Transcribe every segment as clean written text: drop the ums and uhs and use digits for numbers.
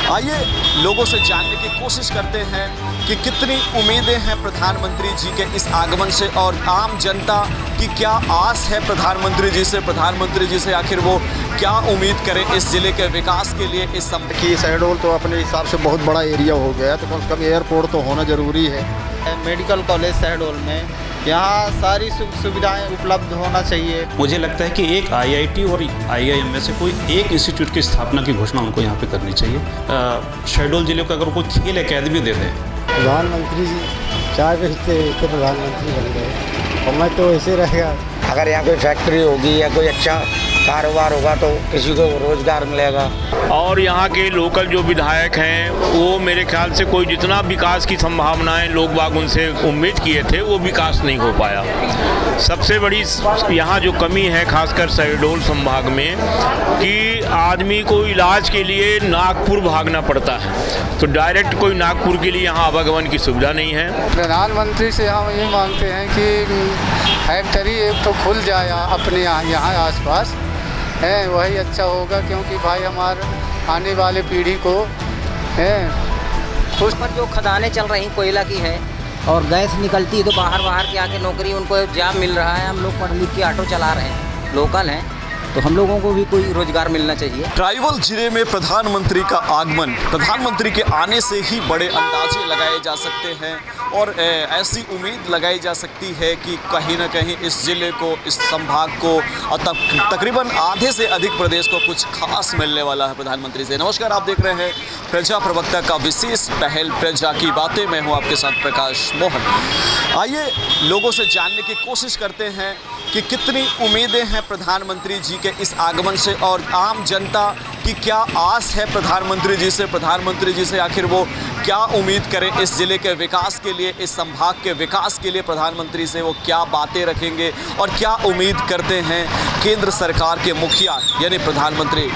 आइए लोगों से जानने की कोशिश करते हैं कि कितनी उम्मीदें हैं प्रधानमंत्री जी के इस आगमन से और आम जनता की क्या आस है प्रधानमंत्री जी से आखिर वो क्या उम्मीद करें इस जिले के विकास के लिए। इस कि शहडोल तो अपने हिसाब से बहुत बड़ा एरिया हो गया है, तो कम से कम एयरपोर्ट तो होना ज़रूरी है। मेडिकल कॉलेज शहडोल में यहाँ सारी सुविधाएं उपलब्ध होना चाहिए। मुझे लगता है कि एक आईआईटी और आईआईएम में से कोई एक इंस्टीट्यूट की स्थापना की घोषणा उनको यहाँ पे करनी चाहिए। शहडोल जिले को अगर कोई खेल अकेडमी दे दें। प्रधानमंत्री जी चाय बेचते तो प्रधानमंत्री बन गए और मैं तो ऐसे रहेगा। अगर यहाँ कोई फैक्ट्री होगी या कोई अच्छा कारोबार होगा तो किसी को रोजगार मिलेगा। और यहाँ के लोकल जो विधायक हैं वो मेरे ख्याल से कोई जितना विकास की संभावनाएं लोग बाग उनसे उम्मीद किए थे वो विकास नहीं हो पाया। सबसे बड़ी यहाँ जो कमी है खासकर शहडोल संभाग में कि आदमी को इलाज के लिए नागपुर भागना पड़ता है, तो डायरेक्ट कोई नागपुर के लिए यहाँ आवागमन की सुविधा नहीं है। प्रधानमंत्री से हम ये मांगते हैं कि फैक्ट्री एक तो खुल जाए अपने यहाँ आसपास है, वही अच्छा होगा, क्योंकि भाई हमारे आने वाले पीढ़ी को है उस पर जो खदानें चल रही कोयला की है और गैस निकलती है तो बाहर के आके नौकरी उनको जॉब मिल रहा है। हम लोग पढ़ लिख के ऑटो चला रहे हैं, लोकल हैं, तो हम लोगों को भी कोई रोजगार मिलना चाहिए। ट्राइबल जिले में प्रधानमंत्री का आगमन, प्रधानमंत्री के आने से ही बड़े अंदाजे लगाए जा सकते हैं और ऐसी उम्मीद लगाई जा सकती है कि कहीं ना कहीं इस जिले को, इस संभाग को और तकरीबन आधे से अधिक प्रदेश को कुछ खास मिलने वाला है प्रधानमंत्री से। नमस्कार, आप देख रहे हैं प्रजा प्रवक्ता का विशेष पहल प्रजा की बातें। मैं हूं आपके साथ प्रकाश मोहन। आइए लोगों से जानने की कोशिश करते हैं कि कितनी उम्मीदें हैं प्रधानमंत्री जी के इस आगमन से और आम जनता की क्या आस है प्रधानमंत्री जी से आखिर वो क्या उम्मीद करें इस जिले के विकास के लिए, इस संभाग के विकास के लिए। प्रधानमंत्री से वो क्या बातें रखेंगे और क्या उम्मीद करते हैं केंद्र सरकार के मुखिया यानी प्रधानमंत्री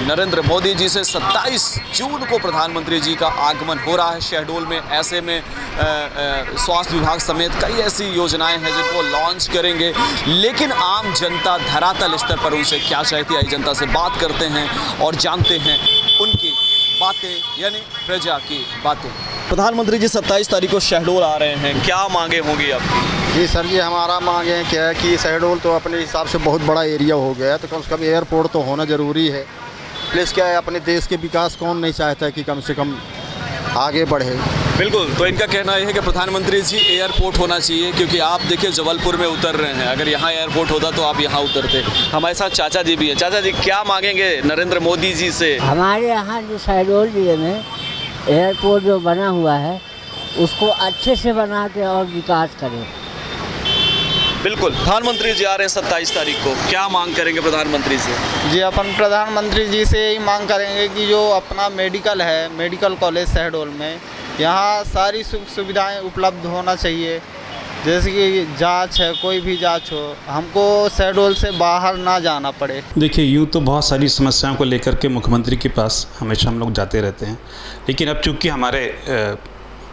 नरेंद्र मोदी जी से। 27 जून को प्रधानमंत्री जी का आगमन हो रहा है शहडोल में। ऐसे में स्वास्थ्य विभाग समेत कई ऐसी योजनाएं हैं जिनको लॉन्च करेंगे, लेकिन आम जनता धरातल स्तर पर उनसे क्या चाहती है, जनता से बात करते हैं और जानते हैं उनकी बातें यानी प्रजा की बातें। प्रधानमंत्री जी 27 तारीख को शहडोल आ रहे हैं, क्या मांगे होंगी आपकी? जी सर जी, हमारा मांगे हैं क्या है कि शहडोल तो अपने हिसाब से बहुत बड़ा एरिया हो गया है, तो कम से कम एयरपोर्ट तो होना ज़रूरी है। प्लस क्या है, अपने देश के विकास कौन नहीं चाहता है कि कम से कम आगे बढ़े। बिल्कुल, तो इनका कहना यह है कि प्रधानमंत्री जी एयरपोर्ट होना चाहिए, क्योंकि आप देखिए जबलपुर में उतर रहे हैं, अगर यहाँ एयरपोर्ट होता तो आप यहाँ उतरते। हमारे साथ चाचा जी भी हैं। चाचा जी क्या मांगेंगे नरेंद्र मोदी जी से? हमारे यहाँ जो शहडोल जिले में एयरपोर्ट जो बना हुआ है उसको अच्छे से बना के और विकास करें। बिल्कुल, प्रधानमंत्री जी आ रहे हैं 27 तारीख को, क्या मांग करेंगे प्रधानमंत्री से? जी अपन प्रधानमंत्री जी से यही मांग करेंगे कि जो अपना मेडिकल है, मेडिकल कॉलेज शहडोल में यहाँ सारी सुविधाएं उपलब्ध होना चाहिए। जैसे कि जांच है, कोई भी जांच हो, हमको शहडोल से बाहर ना जाना पड़े। देखिए, यूँ तो बहुत सारी समस्याओं को लेकर के मुख्यमंत्री के पास हमेशा हम लोग जाते रहते हैं, लेकिन अब चूँकि हमारे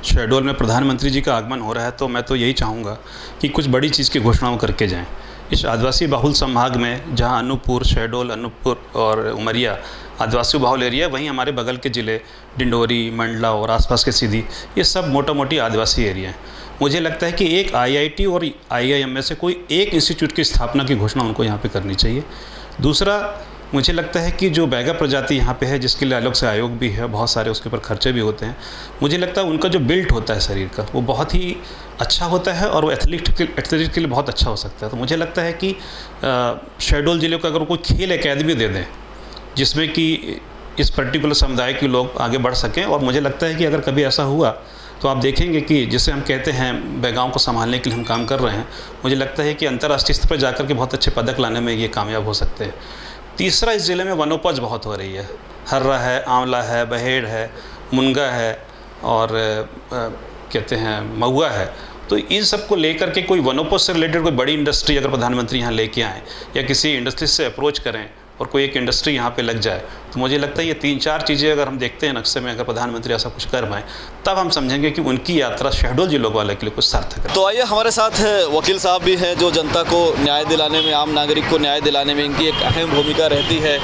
शहडोल में प्रधानमंत्री जी का आगमन हो रहा है तो मैं तो यही चाहूँगा कि कुछ बड़ी चीज़ की घोषणाओं करके जाएं। इस आदिवासी बहुल संभाग में जहां अनूपपुर, शहडोल, अनूपपुर और उमरिया आदिवासी बहुल एरिया, वहीं हमारे बगल के ज़िले डिंडोरी, मंडला और आसपास के सीधी, ये सब मोटा मोटी आदिवासी एरिया हैं। मुझे लगता है कि एक आईआईटी और आईआईएम में से कोई एक इंस्टीट्यूट की स्थापना की घोषणा उनको यहाँ पे करनी चाहिए। दूसरा, मुझे लगता है कि जो बैगा प्रजाति यहाँ पे है, जिसके लिए अलग से आयोग भी है, बहुत सारे उसके ऊपर खर्चे भी होते हैं, मुझे लगता है उनका जो बिल्ट होता है शरीर का वो बहुत ही अच्छा होता है और वो एथलीट के लिए बहुत अच्छा हो सकता है। तो मुझे लगता है कि शहडोल ज़िले को अगर कोई खेल अकेडमी दे दें जिसमें कि इस पर्टिकुलर समुदाय के लोग आगे बढ़ सकें, और मुझे लगता है कि अगर कभी ऐसा हुआ तो आप देखेंगे कि जिसे हम कहते हैं बैगाओं को संभालने के लिए हम काम कर रहे हैं, मुझे लगता है कि अंतर्राष्ट्रीय स्तर पर जाकर के बहुत अच्छे पदक लाने में ये कामयाब हो सकते हैं। तीसरा, इस ज़िले में वनोपज बहुत हो रही है। हर्रा है, आंवला है, बहेड़ है, मुनगा है और कहते हैं महुआ है। तो इन सब को लेकर के कोई वनोपज से रिलेटेड कोई बड़ी इंडस्ट्री अगर प्रधानमंत्री यहाँ लेके आएँ या किसी इंडस्ट्री से अप्रोच करें और कोई एक इंडस्ट्री यहाँ पे लग जाए, तो मुझे लगता है ये 3-4 चीज़ें अगर हम देखते हैं नक्शे में, अगर प्रधानमंत्री ऐसा कुछ कर पाएँ, तब हम समझेंगे कि उनकी यात्रा शहडोल जिलों वाले के लिए कुछ सार्थक है। तो आइए, हमारे साथ वकील साहब भी हैं जो जनता को न्याय दिलाने में, आम नागरिक को न्याय दिलाने में इनकी एक अहम भूमिका रहती है।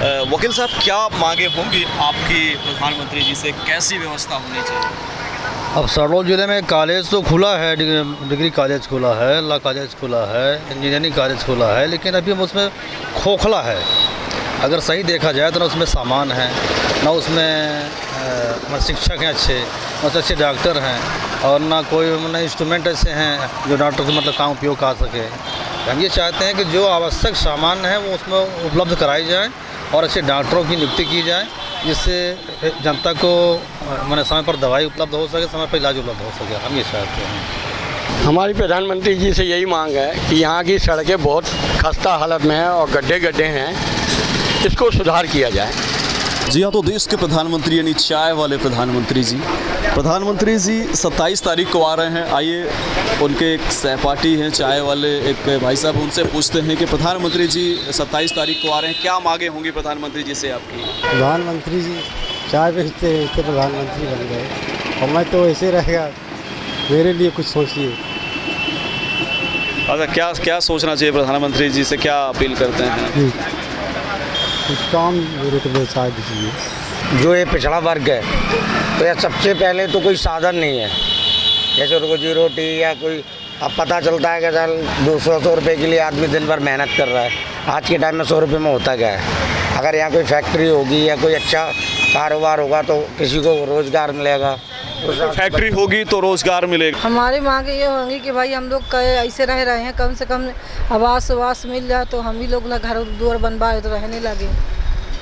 वकील साहब, क्या मांगे होंगी आपकी प्रधानमंत्री जी से, कैसी व्यवस्था होनी चाहिए? अब शहडोल ज़िले में कॉलेज तो खुला है, डिग्री कॉलेज खुला है, लॉ कॉलेज खुला है, इंजीनियरिंग कॉलेज खुला है, लेकिन अभी उसमें खोखला है। अगर सही देखा जाए तो ना उसमें सामान है, ना उसमें शिक्षक हैं अच्छे, ना अच्छे डॉक्टर हैं, और ना कोई इंस्ट्रूमेंट ऐसे हैं जो डॉक्टर के मतलब काम उपयोग कर सके। हम ये चाहते हैं कि जो आवश्यक सामान है वो उसमें उपलब्ध कराई जाए और अच्छे डॉक्टरों की नियुक्ति की जाए, जिससे जनता को मैंने समय पर दवाई उपलब्ध हो सके, समय पर इलाज उपलब्ध हो सके। हम ये चाहते हैं। हमारी प्रधानमंत्री जी से यही मांग है कि यहाँ की सड़कें बहुत खस्ता हालत में हैं और गड्ढे गड्ढे हैं, इसको सुधार किया जाए। जी हाँ, तो देश के प्रधानमंत्री यानी चाय वाले प्रधानमंत्री जी 27 तारीख को आ रहे हैं। आइए, उनके एक सहपाठी हैं चाय वाले, एक भाई साहब, उनसे पूछते हैं कि प्रधानमंत्री जी 27 तारीख को आ रहे हैं, क्या मांगे होंगी प्रधानमंत्री जी से आपकी? प्रधानमंत्री जी चाय बेचते बेचते प्रधानमंत्री बन गए, और मैं तो ऐसे रहेगा, मेरे लिए कुछ सोचिए। अच्छा, क्या सोचना चाहिए प्रधानमंत्री जी से, क्या अपील करते हैं? कुछ काम मेरे को बेचा दीजिए। जो ये पिछड़ा वर्ग है तो यह सबसे पहले तो कोई साधन नहीं है, जैसे रोजी रोटी या कोई, अब पता चलता है कि चल 200 रुपये के लिए आदमी दिन भर मेहनत कर रहा है। आज के टाइम में 100 रुपये में होता क्या है? अगर यहाँ कोई फैक्ट्री होगी या कोई अच्छा कारोबार होगा तो किसी को रोज़गार मिलेगा, फैक्ट्री होगी तो रोज़गार मिलेगा। हमारी मांगे ये होंगी कि भाई हम लोग ऐसे रह रहे हैं, कम से कम आवास मिल जाए तो हम ही लोग ना घर दुआर बनवाए तो रहने लगे।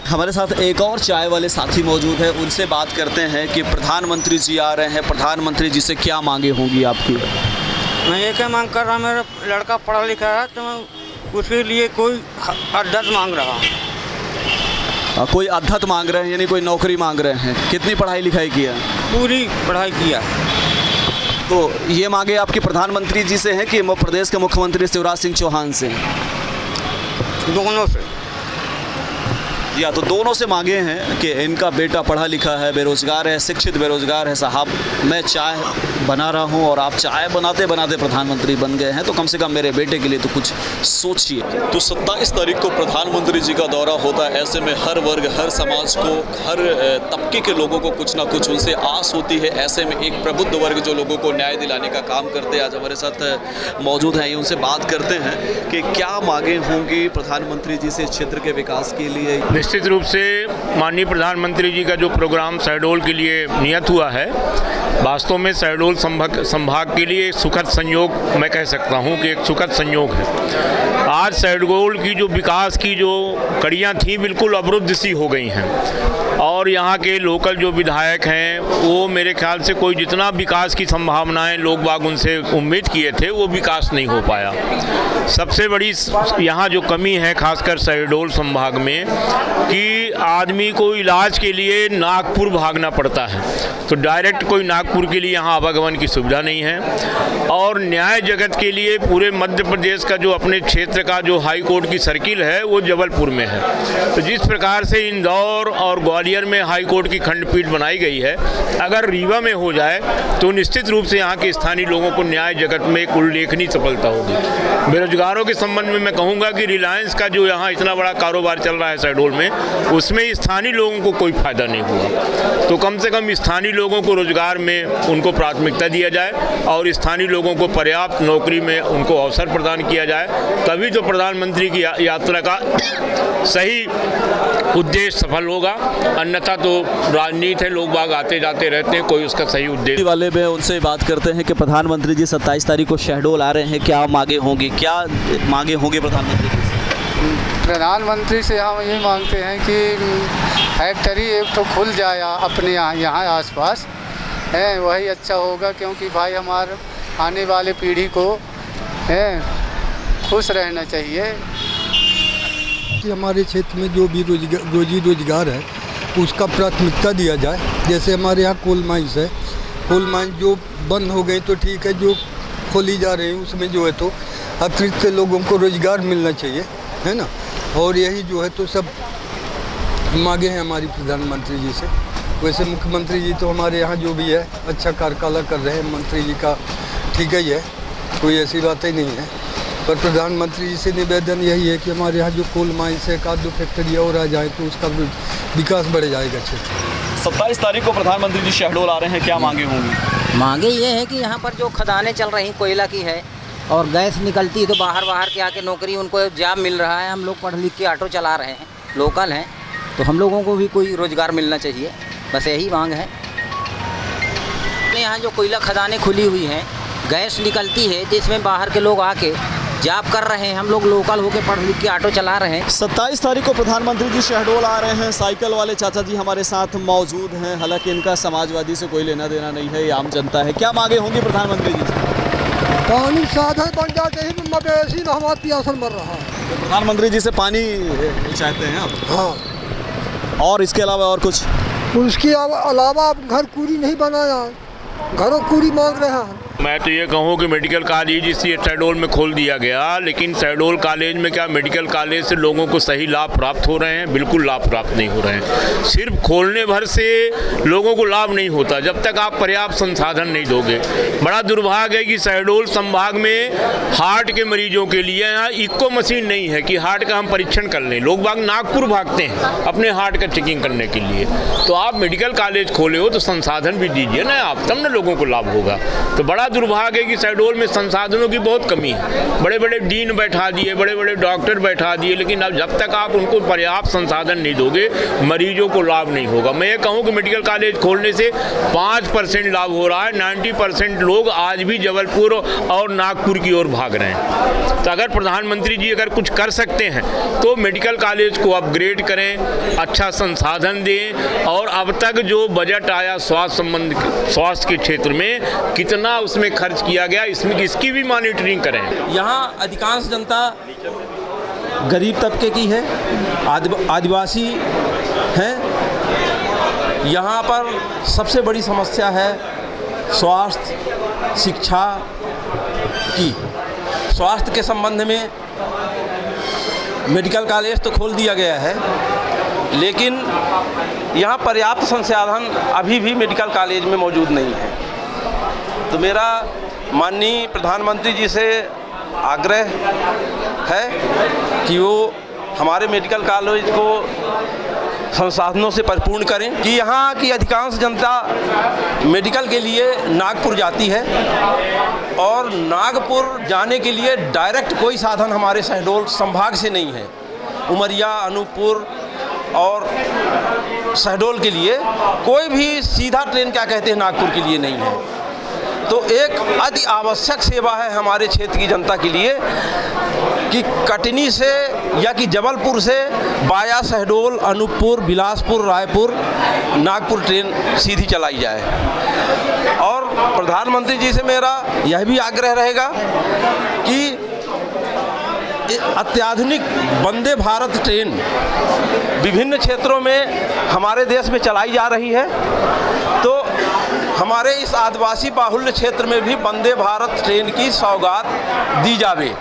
हमारे साथ एक और चाय वाले साथी मौजूद है, उनसे बात करते हैं कि प्रधानमंत्री जी आ रहे हैं, प्रधानमंत्री जी से क्या मांगे होंगी आपकी? मैं ये क्या मांग कर रहा हूँ, मेरा लड़का पढ़ा लिखा है तो मैं उसके लिए कोई अध्यक्ष मांग रहा हूँ। कोई अध्यक्ष मांग रहे हैं यानी कोई नौकरी मांग रहे हैं। कितनी पढ़ाई लिखाई किया? पूरी पढ़ाई किया। तो ये मांगे आपकी प्रधानमंत्री जी से हैं कि प्रदेश के मुख्यमंत्री शिवराज सिंह चौहान से? दोनों से। जी हाँ, तो दोनों से मांगे हैं कि इनका बेटा पढ़ा लिखा है, बेरोज़गार है, शिक्षित बेरोज़गार है। साहब, मैं चाय बना रहा हूँ और आप चाय बनाते बनाते प्रधानमंत्री बन गए हैं, तो कम से कम मेरे बेटे के लिए तो कुछ सोचिए। तो 27 तारीख को प्रधानमंत्री जी का दौरा होता है। ऐसे में हर वर्ग, हर समाज को, हर तबके के लोगों को कुछ ना कुछ उनसे आस होती है। ऐसे में एक प्रबुद्ध वर्ग जो लोगों को न्याय दिलाने का काम करते हैं, आज हमारे साथ मौजूद हैं। उनसे बात करते हैं कि क्या मांगे होंगी प्रधानमंत्री जी से क्षेत्र के विकास के लिए। निश्चित रूप से माननीय प्रधानमंत्री जी का जो प्रोग्राम शहडोल के लिए नियत हुआ है, वास्तव में शहडोल संभाग के लिए एक सुखद संयोग, मैं कह सकता हूं कि एक सुखद संयोग है। आज शहडोल की जो विकास की जो कड़ियां थी बिल्कुल अवरुद्ध सी हो गई हैं, और यहाँ के लोकल जो विधायक हैं वो मेरे ख्याल से कोई जितना विकास की संभावनाएं लोग बाग उनसे उम्मीद किए थे वो विकास नहीं हो पाया। सबसे बड़ी यहाँ जो कमी है खासकर शहडोल संभाग में कि आदमी को इलाज के लिए नागपुर भागना पड़ता है, तो डायरेक्ट कोई नागपुर के लिए यहाँ आवागमन की सुविधा नहीं है। और न्याय जगत के लिए पूरे मध्य प्रदेश का जो अपने क्षेत्र का जो हाई कोर्ट की सर्किल है वो जबलपुर में है। तो जिस प्रकार से इंदौर और ग्वालियर में हाई कोर्ट की खंडपीठ बनाई गई है, अगर रीवा में हो जाए तो निश्चित रूप से यहाँ के स्थानीय लोगों को न्याय जगत में एक उल्लेखनीय सफलता होगी। बेरोजगारों के संबंध में मैं कहूँगा कि रिलायंस का जो यहाँ इतना बड़ा कारोबार चल रहा है शहडोल में, उसमें स्थानीय लोगों को कोई फायदा नहीं हुआ। तो कम से कम स्थानीय लोगों को रोजगार में उनको प्राथमिकता दिया जाए और स्थानीय लोगों को पर्याप्त नौकरी में उनको अवसर प्रदान किया जाए, तभी तो प्रधानमंत्री की यात्रा का सही उद्देश्य सफल होगा। अन्यथा तो राजनीति है, लोग बाग आते जाते रहते हैं, कोई उसका सही उद्देश्य वाले में उनसे बात करते हैं कि प्रधानमंत्री जी 27 तारीख को शहडोल आ रहे हैं, क्या मांगे होंगी, क्या मांगे होंगे प्रधानमंत्री जी? प्रधानमंत्री से हम ये मांगते हैं कि फैक्ट्री एक तो खुल जाए अपने यहाँ आसपास है, वही अच्छा होगा, क्योंकि भाई हमारे आने वाले पीढ़ी को खुश रहना चाहिए। कि हमारे क्षेत्र में जो भी रोजी रोजगार है उसका प्राथमिकता दिया जाए। जैसे हमारे यहाँ कोल माइंस है, कोल माइंस जो बंद हो गई तो ठीक है, जो खोली जा रही है उसमें जो है तो अतिरिक्त लोगों को रोजगार मिलना चाहिए, है ना। और यही जो है तो सब मांगे हैं हमारी प्रधानमंत्री जी से। वैसे मुख्यमंत्री जी तो हमारे यहाँ जो भी है अच्छा कार्यकाल कर रहे हैं, मंत्री जी का ठीक ही है, कोई ऐसी बात ही नहीं है। पर प्रधानमंत्री जी से निवेदन यही है कि हमारे यहाँ जो कोल माइंस है, एक आध दो फैक्ट्री और आ जाए तो उसका विकास बढ़ जाएगा क्षेत्र। 27 तारीख को प्रधानमंत्री जी शहडोल आ रहे हैं, क्या मांगे होंगी? मांगे ये है कि यहाँ पर जो खदानें चल रही कोयला की है और गैस निकलती है तो बाहर के आके नौकरी उनको जॉब मिल रहा है। हम लोग पढ़ लिख के ऑटो चला रहे हैं, लोकल हैं, तो हम लोगों को भी कोई रोज़गार मिलना चाहिए, बस यही मांग है। यहाँ जो कोयला खदानें खुली हुई हैं, गैस निकलती है तो इसमें बाहर के लोग आके जॉब कर रहे हैं। हम लोग लोकल होके पढ़ लिख के ऑटो चला रहे हैं। 27 तारीख को प्रधानमंत्री जी शहडोल आ रहे हैं। साइकिल वाले चाचा जी हमारे साथ मौजूद हैं। हालांकि इनका समाजवादी से कोई लेना देना नहीं है, ये आम जनता है। क्या मांगे होंगी प्रधानमंत्री जी से? पानी साधन बन जाते ही मवेशी में हमारा प्यासल मर रहा है। तो प्रधानमंत्री जी से पानी चाहते हैं आप? हाँ। और इसके अलावा और कुछ? उसके अलावा घर कूड़ी नहीं बनाया, घरों कूड़ी मांग रहे हैं। मैं तो ये कहूँ कि मेडिकल कॉलेज इसी शहडोल में खोल दिया गया, लेकिन शहडोल कॉलेज में क्या मेडिकल कॉलेज से लोगों को सही लाभ प्राप्त हो रहे हैं? बिल्कुल लाभ प्राप्त नहीं हो रहे हैं। सिर्फ खोलने भर से लोगों को लाभ नहीं होता जब तक आप पर्याप्त संसाधन नहीं दोगे। बड़ा दुर्भाग्य है कि शहडोल संभाग में हार्ट के मरीजों के लिए यहाँ इको मशीन नहीं है कि हार्ट का हम परीक्षण कर लें। लोग बाग नागपुर भागते हैं अपने हार्ट का चेकिंग करने के लिए। तो आप मेडिकल कॉलेज खोले हो तो संसाधन भी दीजिए ना आप, तब ना लोगों को लाभ होगा। तो बड़ा दुर्भाग्य है कि शहडोल में संसाधनों की बहुत कमी है। बड़े बड़े डीन बैठा दिए, बड़े बड़े डॉक्टर बैठा दिए, लेकिन अब जब तक आप उनको पर्याप्त संसाधन नहीं दोगे मरीजों को लाभ नहीं होगा। मैं ये कहूँ कि मेडिकल कॉलेज खोलने से 5% लाभ हो रहा है। 90% लोग आज भी जबलपुर और नागपुर की ओर भाग रहे हैं। तो अगर प्रधानमंत्री जी अगर कुछ कर सकते हैं तो मेडिकल कॉलेज को अपग्रेड करें, अच्छा संसाधन दें, और अब तक जो बजट आया स्वास्थ्य के क्षेत्र में कितना उसमें खर्च किया गया इसकी भी मॉनिटरिंग करें। यहाँ अधिकांश जनता गरीब तबके की है, आदिवासी हैं। यहाँ पर सबसे बड़ी समस्या है स्वास्थ्य शिक्षा की। स्वास्थ्य के संबंध में मेडिकल कॉलेज तो खोल दिया गया है, लेकिन यहाँ पर्याप्त संसाधन अभी भी मेडिकल कॉलेज में मौजूद नहीं है। तो मेरा माननीय प्रधानमंत्री जी से आग्रह है कि वो हमारे मेडिकल कॉलेज को संसाधनों से परिपूर्ण करें कि यहाँ की अधिकांश जनता मेडिकल के लिए नागपुर जाती है और नागपुर जाने के लिए डायरेक्ट कोई साधन हमारे शहडोल संभाग से नहीं है। उमरिया, अनूपपुर और शहडोल के लिए कोई भी सीधा ट्रेन क्या कहते हैं नागपुर के लिए नहीं है। तो एक अति आवश्यक सेवा है हमारे क्षेत्र की जनता के लिए कि कटनी से या कि जबलपुर से बाया शहडोल, अनूपपुर, बिलासपुर, रायपुर, नागपुर ट्रेन सीधी चलाई जाए। और प्रधानमंत्री जी से मेरा यह भी आग्रह रहेगा कि अत्याधुनिक वंदे भारत ट्रेन विभिन्न क्षेत्रों में हमारे देश में चलाई जा रही है, तो हमारे इस आदिवासी बाहुल्य क्षेत्र में भी वंदे भारत ट्रेन की सौगात दी जावे।